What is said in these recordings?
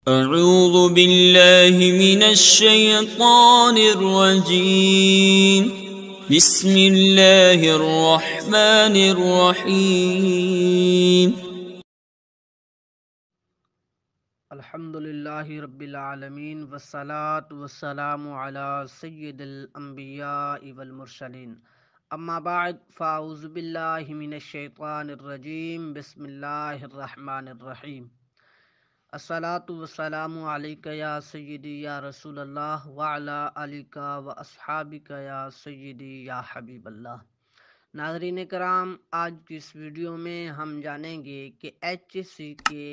اعوذ باللہ من الشیطان الرجیم بسم اللہ الرحمن الرحیم الحمدللہ رب العالمین والصلاة والسلام علی سید الانبیاء والمرسلین اما بعد فاعوذ باللہ من الشیطان الرجیم بسم اللہ الرحمن الرحیم الصلاة والسلام علیکہ یا سیدی یا رسول اللہ وعلی آلکہ و اصحابکہ یا سیدی یا حبیب اللہ۔ ناظرین کرام، آج کی اس ویڈیو میں ہم جانیں گے کہ ایچ ایس سی کے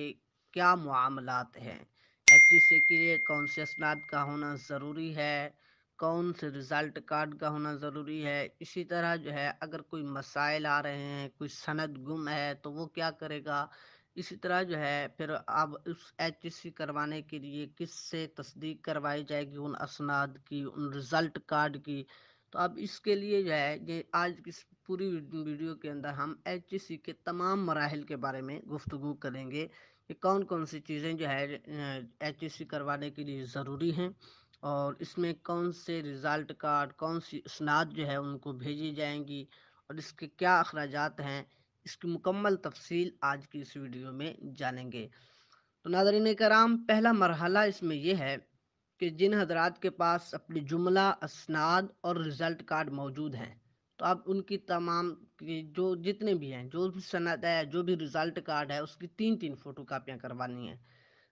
کیا معاملات ہیں، ایچ ایس سی کے لیے کون سے اسناد کا ہونا ضروری ہے، کون سے رزلٹ کارڈ کا ہونا ضروری ہے، اسی طرح اگر کوئی مسائل آ رہے ہیں، کوئی سند گم ہے تو وہ کیا کرے گا، اسی طرح پھر اب اس ایچ ایس سی کروانے کے لیے کس سے تصدیق کروائی جائے گی ان اسناد کی، ان رزلٹ کارڈ کی۔ تو اب اس کے لیے یہ آج کی پوری ویڈیو کے اندر ہم ایچ ایس سی کے تمام مراحل کے بارے میں گفتگو کریں گے کہ کون کون سی چیزیں ایچ ایس سی کروانے کے لیے ضروری ہیں، اور اس میں کون سے رزلٹ کارڈ، کون سی اسناد ان کو بھیجی جائیں گی، اور اس کے کیا اخراجات ہیں، اس کی مکمل تفصیل آج کی اس ویڈیو میں جانیں گے۔ تو ناظرین کرام، پہلا مرحلہ اس میں یہ ہے کہ جن حضرات کے پاس اپنی جملہ اسناد اور رزلٹ کارڈ موجود ہیں، تو اب ان کی تمام جو جتنے بھی ہیں، جو بھی سند ہے، جو بھی رزلٹ کارڈ ہے، اس کی تین فوٹو کاپیاں کروانی ہیں۔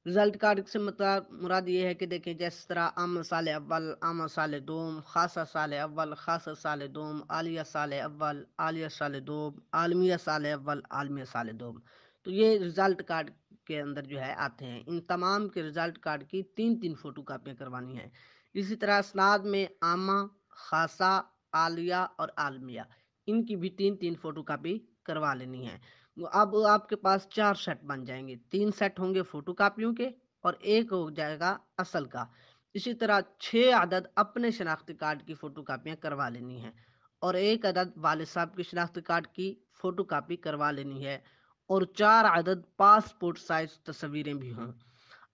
رزلٹ کارڈ سے مراد یہ ہے کہ دیکھیں، جس طرح عام سال اول، عام سال دوم، خاصہ سال اول، خاصہ سال دوم، عالیہ سال اول، عالیہ سال دوم، عالمیہ سال اول، عالمیہ سال دوم، تو یہ رزلٹ کارڈ کے اندر آتے ہیں۔ ان تمام کے رزلٹ کارڈ کی تین فوٹو کاپیاں کروانی ہیں۔ اسی طرح اسناد میں عامہ، خاصہ، عالیہ اور عالمیہ، ان کی بھی تین فوٹو کاپی کروا لینی ہے۔ اب آپ کے پاس 4 سیٹ بن جائیں گے، 3 سیٹ ہوں گے فوٹو کاپیوں کے اور 1 ہو جائے گا اصل کا۔ اسی طرح 6 عدد اپنے شناختی کارڈ کی فوٹو کاپیاں کروا لینی ہیں، اور 1 عدد والد صاحب کی شناختی کارڈ کی فوٹو کاپی کروا لینی ہے، اور 4 عدد پاسپورٹ سائز تصویریں بھی ہوں۔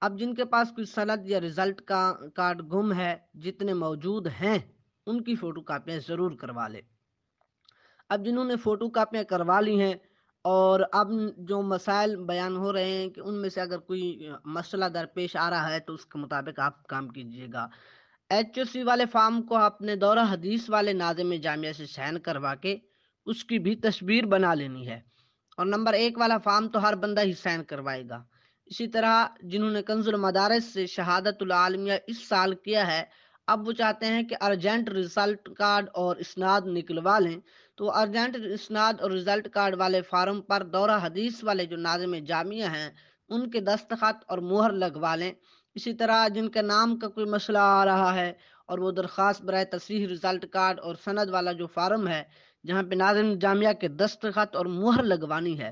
اب جن کے پاس کوئی سند یا رزلٹ کا کارڈ گم ہے، جتنے موجود ہیں ان کی فوٹو کاپیاں ضرور کروا لیں۔ اب جنہوں نے فوٹو کاپیاں کروا لی ہیں، اور اب جو مسائل بیان ہو رہے ہیں کہ ان میں سے اگر کوئی مسئلہ درپیش آ رہا ہے تو اس کے مطابق آپ کام کیجیے گا۔ ایچ ایس سی والے فارم کو اپنے دورہ حدیث والے ناظم جامعہ سے سائن کروا کے اس کی بھی تصویر بنا لینی ہے، اور نمبر 1 والا فارم تو ہر بندہ ہی سائن کروائے گا۔ اسی طرح جنہوں نے کنز المدارس سے شہادت العالمیہ اس سال کیا ہے، اب وہ چاہتے ہیں کہ ارجنٹ رزلٹ کارڈ اور اسناد نکلوا لیں، تو ارجنٹ اسناد اور رزلٹ کارڈ والے فارم پر دورہ حدیث والے جو ناظم جامعہ ہیں ان کے دستخط اور مہر لگوا لیں۔ اسی طرح جن کے نام کا کوئی مسئلہ آ رہا ہے اور وہ درخواست برائے تصحیح رزلٹ کارڈ اور سند والا جو فارم ہے جہاں پہ ناظم جامعہ کے دستخط اور مہر لگوانی ہے،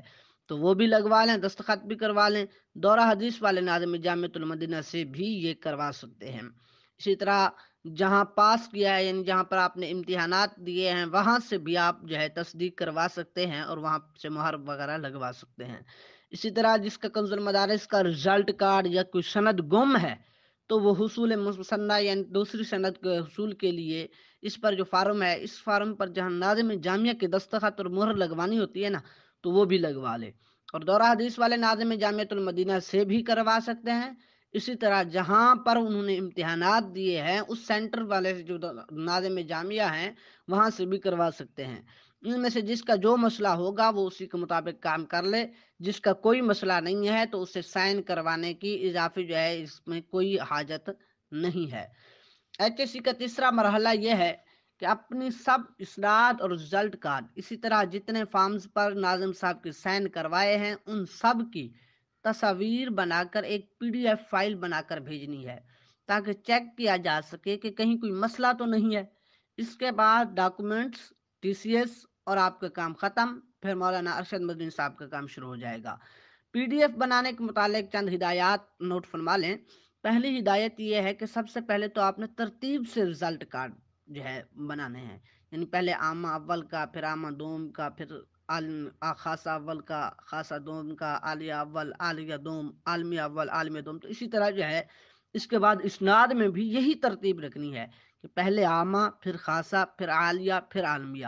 تو وہ بھی لگوا لیں، دستخط بھی کروا لیں۔ دورہ حدیث والے ناظم جامعۃ المدینہ سے بھی یہ کروا سکتے ہیں۔ اسی طرح جہاں پاس کیا ہے، یعنی جہاں پر آپ نے امتحانات دیے ہیں، وہاں سے بھی آپ تصدیق کروا سکتے ہیں اور وہاں سے مہر وغیرہ لگوا سکتے ہیں۔ اسی طرح جس کا کنز المدارس کا رزلٹ کارڈ یا کوئی سند گم ہے، تو وہ حصول مسنہ یعنی دوسری سند کے حصول کے لیے اس پر جو فارم ہے، اس فارم پر جہاں ناظم جامعہ کے دستخط اور مہر لگوانی ہوتی ہے نا، تو وہ بھی لگوا لے، اور دورہ حدیث والے ناظم جامعۃ المدینہ سے بھی کروا سکتے ہیں۔ اسی طرح جہاں پر انہوں نے امتحانات دیے ہیں اس سینٹر والے جو ناظم جامعہ ہیں وہاں سے بھی کروا سکتے ہیں۔ ان میں سے جس کا جو مسئلہ ہوگا وہ اسی کے مطابق کام کر لے، جس کا کوئی مسئلہ نہیں ہے تو اسے سائن کروانے کی اضافی اس میں کوئی حاجت نہیں ہے۔ ایچ ایس سی کا تیسرا مرحلہ یہ ہے کہ اپنی سب اسناد اور رزلٹ کارڈ، اسی طرح جتنے فارمز پر ناظم صاحب کے سائن کروائے ہیں ان سب کی تصاویر بنا کر ایک پی ڈی ایف فائل بنا کر بھیجنی ہے، تاکہ چیک کیا جا سکے کہ کہیں کوئی مسئلہ تو نہیں ہے۔ اس کے بعد ڈاکومنٹس، ٹی سی ایس اور آپ کا کام ختم، پھر مولانا ارشد مدنی صاحب کا کام شروع ہو جائے گا۔ پی ڈی ایف بنانے کے متعلق چند ہدایات نوٹ فرما لیں۔ پہلی ہدایت یہ ہے کہ سب سے پہلے تو آپ نے ترتیب سے رزلٹ کارڈ بنانے ہیں، یعنی پہلے عامہ اول کا، پھر عامہ دوم کا، پھر خاصہ اول کا، خاصہ دوم کا، عالیہ اول، عالیہ دوم، عالمیہ اول، عالمیہ دوم. تو اسی طرح جو ہے اس کے بعد اسناد میں بھی یہی ترتیب رکھنی ہے کہ پہلے عامہ، پھر خاصہ، پھر عالیہ، پھر عالمیہ.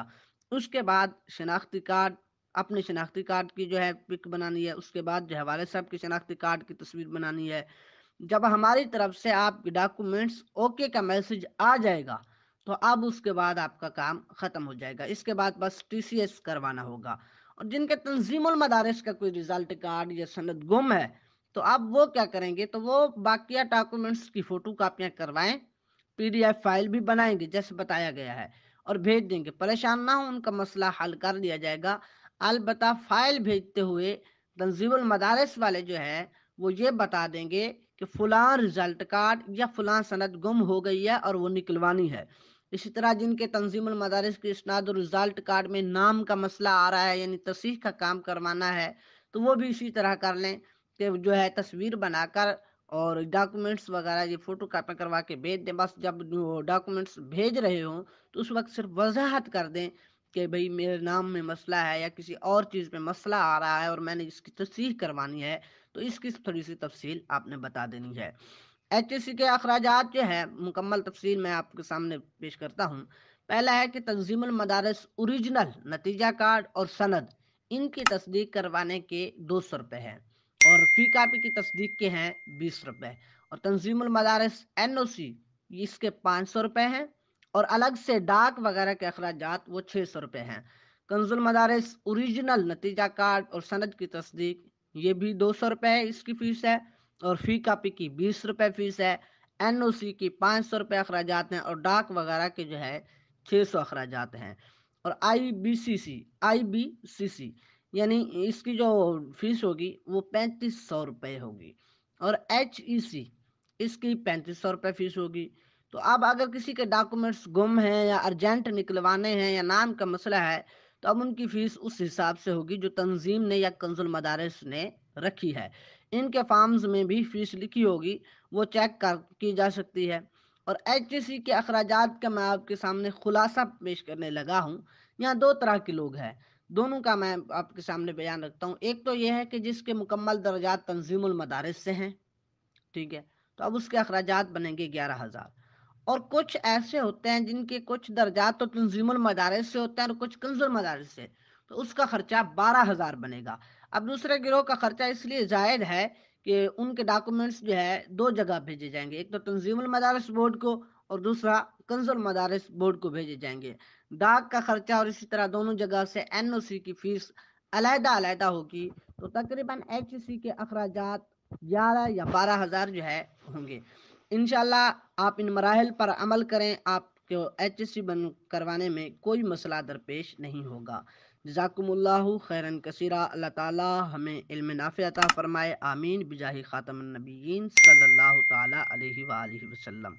اس کے بعد شناختی کارڈ، اپنے شناختی کارڈ کی جو ہے پک بنانی ہے. اس کے بعد جو ہے والد صاحب کی شناختی کارڈ کی تصویر بنانی ہے. جب ہماری طرف سے آپ کے ڈاکومنٹس اوکے کا میسج آ جائے گا تو اب اس کے بعد آپ کا کام ختم ہو جائے گا. اس کے بعد بس ٹی سی ایس کروانا ہوگا. اور جن کے تنظیم المدارس کا کوئی رزلٹ کارڈ یا سند گم ہے تو اب وہ کیا کریں گے، تو وہ باقیہ ڈاکومنٹس کی فوٹو کاپیاں کروائیں، پی ڈی ایف فائل بھی بنائیں گے جیسے بتایا گیا ہے اور بھیج دیں گے. پریشان نہ ہو، ان کا مسئلہ حل کر لیا جائے گا. البتہ فائل بھیجتے ہوئے تنظیم المدارس والے جو ہے وہ یہ بتا دیں گے کہ فلاں رزلٹ کارڈ یا فلاں سند گم ہو گئی ہے اور وہ نکلوانی ہے. اسی طرح جن کے تنظیم المدارس کے اسناد اور رزلٹ کارڈ میں نام کا مسئلہ آ رہا ہے، یعنی تصحیح کا کام کروانا ہے، تو وہ بھی اسی طرح کر لیں کہ جو ہے تصویر بنا کر اور ڈاکومنٹس وغیرہ یہ فوٹو کاپی کروا کے بھیج دیں. بس جب ڈاکومنٹس بھیج رہے ہوں تو اس وقت صرف وضاحت کر دیں کہ بھئی میرے نام میں مسئلہ ہے یا کسی اور چیز میں مسئلہ آ رہا ہے اور میں نے اس کی تصحیح کروانی ہے، تو اس کی تھوڑی سی تفصیل آپ نے بتا دینی ہے. ایچ ایس سی کے اخراجات جو ہے مکمل تفصیل میں آپ کے سامنے پیش کرتا ہوں. پہلا ہے کہ تنظیم المدارس اوریجنل نتیجہ کارڈ اور سند ان کی تصدیق کروانے کے 200 روپے ہیں اور فی کاپی کی تصدیق کے ہیں 20 روپے. اور تنظیم المدارس این او سی اس کے 500 روپے ہیں اور الگ سے ڈاک وغیرہ کے اخراجات وہ 600 روپے ہیں. کنز المدارس اوریجنل نتیجہ کارڈ اور سند کی تصدیق یہ بھی 200 روپے ہے، اس کی فیس ہے اور فی کاپی کی 20 روپے فیس ہے. این او سی کی 500 روپے اخراجات ہیں اور ڈاک وغیرہ کے جو ہے 600 اخراجات ہیں. اور آئی بی سی سی یعنی اس کی جو فیس ہوگی وہ 3500 روپے ہوگی اور ایچ ای سی اس کی 3500 روپے فیس ہوگی. تو اب اگر کسی کے ڈاکومنٹس گم ہیں یا ارجنٹ نکلوانے ہیں یا نام کا مسئلہ ہے تو اب ان کی فیس اس حساب سے ہوگی جو تنظیم نے یا کنز المدارس نے رکھی ہے. ان کے فارمز میں بھی فیس لکھی ہوگی، وہ چیک کی جا سکتی ہے. اور ایچ سی کے اخراجات کا میں آپ کے سامنے خلاصہ پیش کرنے لگا ہوں. یہاں دو طرح کے لوگ ہیں، دونوں کا میں آپ کے سامنے بیان رکھتا ہوں. ایک تو یہ ہے کہ جس کے مکمل درجات تنظیم المدارس سے ہیں، ٹھیک ہے، تو اب اس کے اخراجات بنیں گے 11,000. اور کچھ ایسے ہوتے ہیں جن کے کچھ درجات تو تنظیم المدارس سے ہوتے ہیں اور کچھ کنز المدارس سے، تو اس کا خرچہ 12,000 بنے گا. اب دوسرے گروہ کا خرچہ اس لیے زائد ہے کہ ان کے ڈاکومنٹس جو ہے دو جگہ بھیجے جائیں گے، ایک تو تنظیم المدارس بورڈ کو اور دوسرا کنز المدارس بورڈ کو بھیجے جائیں گے. ڈاک کا خرچہ اور اسی طرح دونوں جگہ سے این او سی کی فیس علیحدہ علیحدہ ہوگی. تو تقریباً ایچ سی کے اخراجات 11 یا 12,000 جو ہے ہوں گے. انشاءاللہ آپ ان مراحل پر عمل کریں، آپ کو ایچ سی کروانے میں کوئی مسئلہ درپیش نہیں ہوگا. جزاکم اللہ خیرن کثیرہ. اللہ تعالی ہمیں علم نافع عطا فرمائے، آمین بجاہ خاتم النبیین صلی اللہ تعالی علیہ وآلہ وسلم.